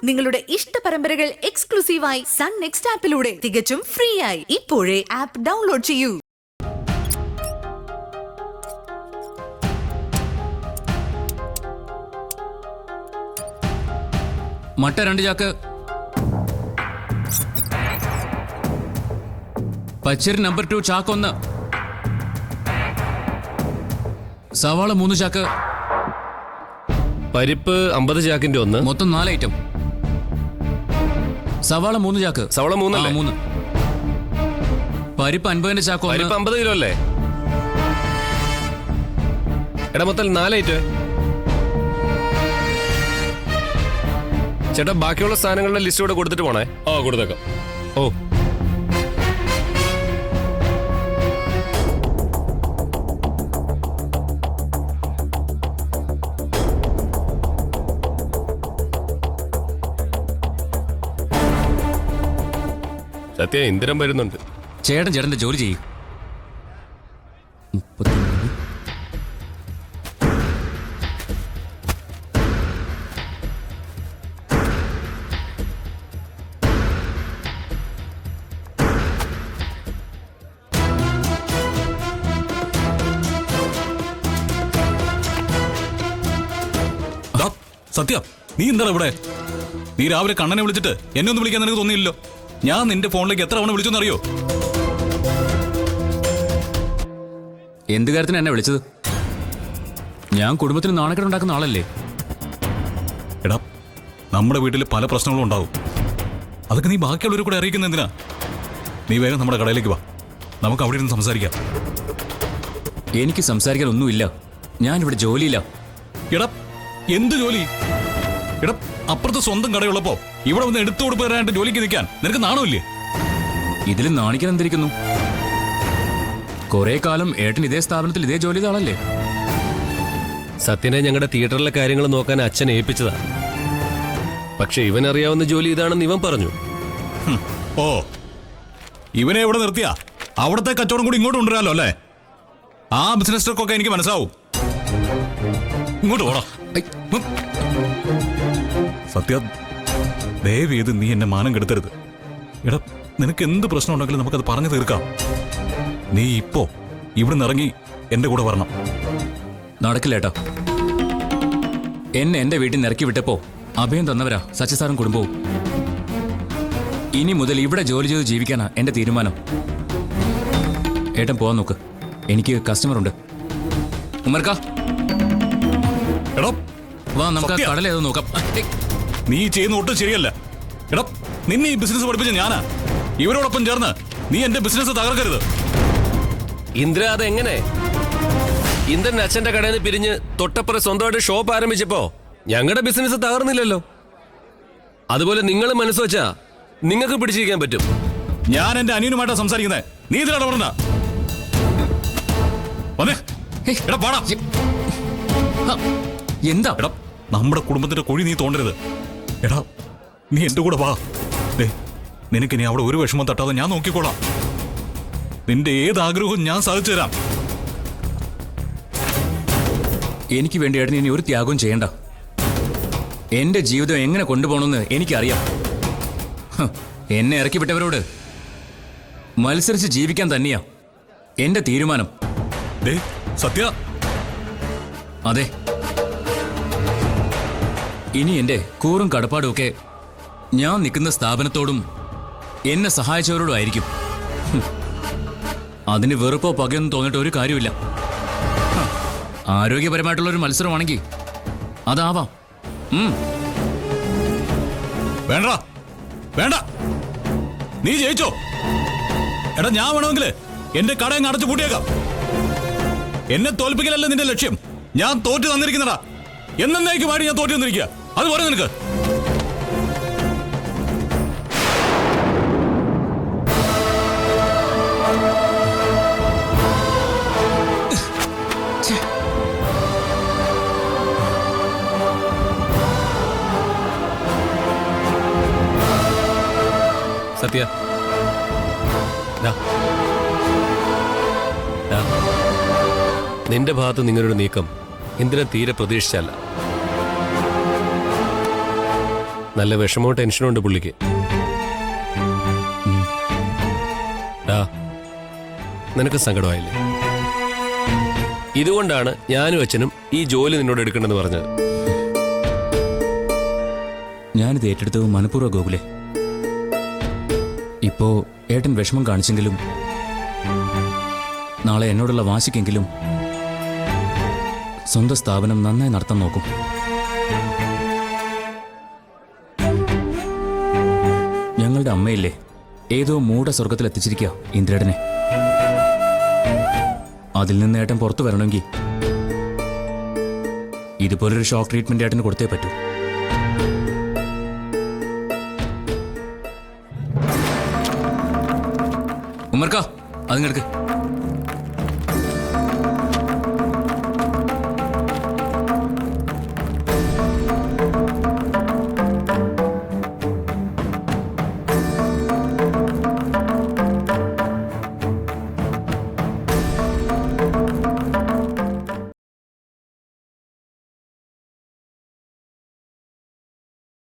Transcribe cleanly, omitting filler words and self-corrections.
നിങ്ങളുടെ ഇഷ്ട പരമ്പരകൾ എക്സ്ക്ലൂസീവായി സൺ നെക്സ്റ്റ് ആപ്പിലൂടെ തികച്ചും ഫ്രീ ആയി ഇപ്പോഴേ ആപ്പ് ഡൗൺലോഡ് ചെയ്യൂ. മട്ട 2 ചാക്ക്, പച്ചരി നമ്പർ 2 ചാക്ക് 1, സവാള 3 ചാക്ക്, പരിപ്പ് 50 ചാക്കിന്റെ 1, മൊത്തം 4 ഐറ്റം. സവാള 3 ചാക്ക്. സവാള 3 അല്ലേ? 3. പരിപ്പ് 50ന്റെ ചാക്ക്. പരിപ്പ് 50 കിലോ അല്ലേ? എടാ മൊത്തം 4 ഐറ്റം. ചേട്ടാ ബാക്കിയുള്ള സാധനങ്ങളുടെ ലിസ്റ്റ് കൂടെ കൊടുത്തിട്ട് പോണേ. കൊടുത്തേക്കാം. ഓ സത്യ ഇന്ദിരം വരുന്നുണ്ട്. ചേട്ടന്റെ ജോലി ചെയ്യും. സത്യ, നീ എന്താണ് ഇവിടെ? നീ രാവിലെ കണ്ണനെ വിളിച്ചിട്ട് എന്നെ ഒന്നും വിളിക്കാൻ നിനക്ക് തോന്നിയില്ലല്ലോ. ഞാൻ നിന്റെ ഫോണിലേക്ക് എത്ര തവണ വിളിച്ചെന്നറിയോ? എന്ത് കാര്യത്തിന് എന്നെ വിളിച്ചത്? ഞാൻ കുടുംബത്തിന് നാണക്കേടുണ്ടാക്കുന്ന ആളല്ലേ? എടാ, നമ്മുടെ വീട്ടിൽ പല പ്രശ്നങ്ങളും ഉണ്ടാവും. അതൊക്കെ നീ ബാക്കിയുള്ളവരെ കൂടെ അറിയിക്കുന്ന എന്തിനാ? നീ വേഗം നമ്മുടെ കടയിലേക്ക് വാ, നമുക്ക് അവിടെ ഇരുന്ന് സംസാരിക്കാം. എനിക്ക് സംസാരിക്കാൻ ഒന്നുമില്ല. ഞാനിവിടെ ജോലിയില്ല. എടാ, എന്ത് ജോലി? എടാ, അപ്പുറത്ത് സ്വന്തം കടയുള്ളപ്പോ ഇവിടെ വന്ന് എടുത്തു കൊടുപ്പ് തരാനായിട്ട് ജോലിക്ക് നിൽക്കാൻ നിനക്ക് നാണമില്ലേ? ഇതിൽ നാണിക്കാൻ എന്തിരിക്കുന്നു? കുറെ കാലം ഏട്ടൻ ഇതേ സ്ഥാപനത്തിൽ ഇതേ ജോലി ചെയ്ത ആളല്ലേ? സത്യനെ ഞങ്ങളുടെ തിയേറ്ററിലെ കാര്യങ്ങൾ നോക്കാൻ അച്ഛൻ ഏൽപ്പിച്ചതാ. പക്ഷെ ഇവനറിയാവുന്ന ജോലി ഇതാണെന്ന് ഇവൻ പറഞ്ഞു. ഓ, ഇവനെ എവിടെ നിർത്തിയാ അവിടത്തെ കച്ചവടം കൂടി ഇങ്ങോട്ട് കൊണ്ടുവരാലോ അല്ലേ? ആ ബിസിനസ് ട്രക്കൊക്കെ എനിക്ക് മനസ്സിലാവും. ഇങ്ങോട്ട് പോടാ. സത്യ, ദയവ് ചെയ്ത് നീ എന്നെ മാനം കെടുത്തരുത്. എടാ, നിനക്ക് എന്ത് പ്രശ്നം ഉണ്ടെങ്കിലും നമുക്കത് പറഞ്ഞു തീർക്കാം. നീ ഇപ്പോ ഇവിടുന്ന് ഇറങ്ങി എന്റെ കൂടെ വരണം. നടക്കില്ല ഏട്ടാ. എന്നെ എന്റെ വീട്ടിൽ നിന്ന് ഇറക്കി വിട്ടപ്പോ അഭയം തന്നവരാ സച്ചിസാറും കുടുംബവും. ഇനി മുതൽ ഇവിടെ ജോലി ചെയ്ത് ജീവിക്കാനാ എന്റെ തീരുമാനം. ഏട്ടൻ പോവാൻ നോക്ക്, എനിക്ക് കസ്റ്റമർ ഉണ്ട്. ഉമ്മർക്ക, എടാ വാ നമുക്ക് കടല ഏതോ നോക്കാം. നീ ചെയ്യുന്ന ഒട്ടും ശരിയല്ല. എടാ, നിന്നെ ഈ ബിസിനസ് പഠിപ്പിച്ച ഞാനാ. ഇവരോടൊപ്പം ചേർന്ന് നീ എന്റെ ബിസിനസ് തകർക്കരുത്. ഇന്ദ്ര, അതെങ്ങനെ? ഇന്ദ്രൻ അച്ഛന്റെ കടയിൽ നിന്ന് പിരിഞ്ഞ് തൊട്ടപ്പുറം സ്വന്തമായിട്ട് ഷോപ്പ് ആരംഭിച്ചപ്പോ ഞങ്ങളുടെ ബിസിനസ് തകർന്നില്ലല്ലോ. അതുപോലെ നിങ്ങൾ മനസ്സ് വെച്ചാ നിങ്ങൾക്ക് പിടിച്ചിരിക്കാൻ പറ്റും. ഞാൻ എന്റെ അനിയനുമായിട്ടാ സംസാരിക്കുന്നത്. നീ ഇതിലാണ് പറഞ്ഞ എന്താ? എടാ, നമ്മുടെ കുടുംബത്തിന്റെ കുഴി നീ തോണ്ടരുത്. എടാ, നീ എന്റെ കൂടെ വാ. നിനക്ക് ഇനി അവിടെ ഒരു വിഷമം തട്ടാതെ ഞാൻ നോക്കിക്കോളാം. നിന്റെ ഏത് ആഗ്രഹവും ഞാൻ സാധിച്ചു തരാം. എനിക്ക് വേണ്ടി ഏട്ടൻ ഇനി ഒരു ത്യാഗവും ചെയ്യണ്ട. എന്റെ ജീവിതം എങ്ങനെ കൊണ്ടുപോകണമെന്ന് എനിക്കറിയാം. എന്നെ ഇറക്കി വിട്ടവരോട് മത്സരിച്ച് ജീവിക്കാൻ തന്നെയാ എന്റെ തീരുമാനം. സത്യ, അതെ, ഇനി എന്റെ കൂറും കടപ്പാടും ഒക്കെ ഞാൻ നിൽക്കുന്ന സ്ഥാപനത്തോടും എന്നെ സഹായിച്ചവരോടും ആയിരിക്കും. അതിന് വെറുപ്പോ പകയൊന്നും തോന്നിട്ട് ഒരു കാര്യമില്ല. ആരോഗ്യപരമായിട്ടുള്ളൊരു മത്സരമാണെങ്കിൽ അതാവാം. വേണ്ട വേണ്ട, നീ ജയിച്ചോ. എടാ, ഞാൻ വേണമെങ്കിൽ എന്റെ കടയും അടച്ചു പൂട്ടിയേക്കാം. എന്നെ തോൽപ്പിക്കലല്ല നിന്റെ ലക്ഷ്യം. ഞാൻ തോറ്റു തന്നിരിക്കുന്നടാ. എന്നേക്കുമായിട്ട് ഞാൻ തോറ്റു തന്നിരിക്കുക. അത് പറയാം നിനക്ക്. സത്യ, നിന്റെ ഭാഗത്ത് നിങ്ങളുടെ നീക്കം ഇന്ദ്രൻ തീരെ പ്രതീക്ഷിച്ചല്ല. നല്ല വിഷമവും ടെൻഷനും ഉണ്ട് പുള്ളിക്ക്. ഡാ, നിനക്ക് സങ്കടമായില്ലേ? ഇതുകൊണ്ടാണ് ഞാനും അച്ഛനും ഈ ജോലി നിന്നോട് എടുക്കണമെന്ന് പറഞ്ഞത്. ഞാനിത് ഏറ്റെടുത്തത് മനഃപൂർവ്വ ഗോകുലെ. ഇപ്പോ ഏട്ടൻ വിഷമം കാണിച്ചെങ്കിലും നാളെ എന്നോടുള്ള വാശിക്കെങ്കിലും സ്വന്തം സ്ഥാപനം നന്നായി നടത്താൻ നോക്കും. ഞങ്ങളുടെ അമ്മയില്ലേ ഏതോ മൂഢ സ്വർഗത്തിൽ എത്തിച്ചിരിക്കുക ഇന്ദ്രേട്ടനെ. അതിൽ നിന്ന് ഏട്ടൻ പുറത്തു വരണമെങ്കിൽ ഇതുപോലൊരു ഷോക്ക് ട്രീറ്റ്മെന്റ് ഏട്ടന് കൊടുത്തേ പറ്റൂ. ഉമ്മർക്ക അതിങ്ങെടുക്ക്.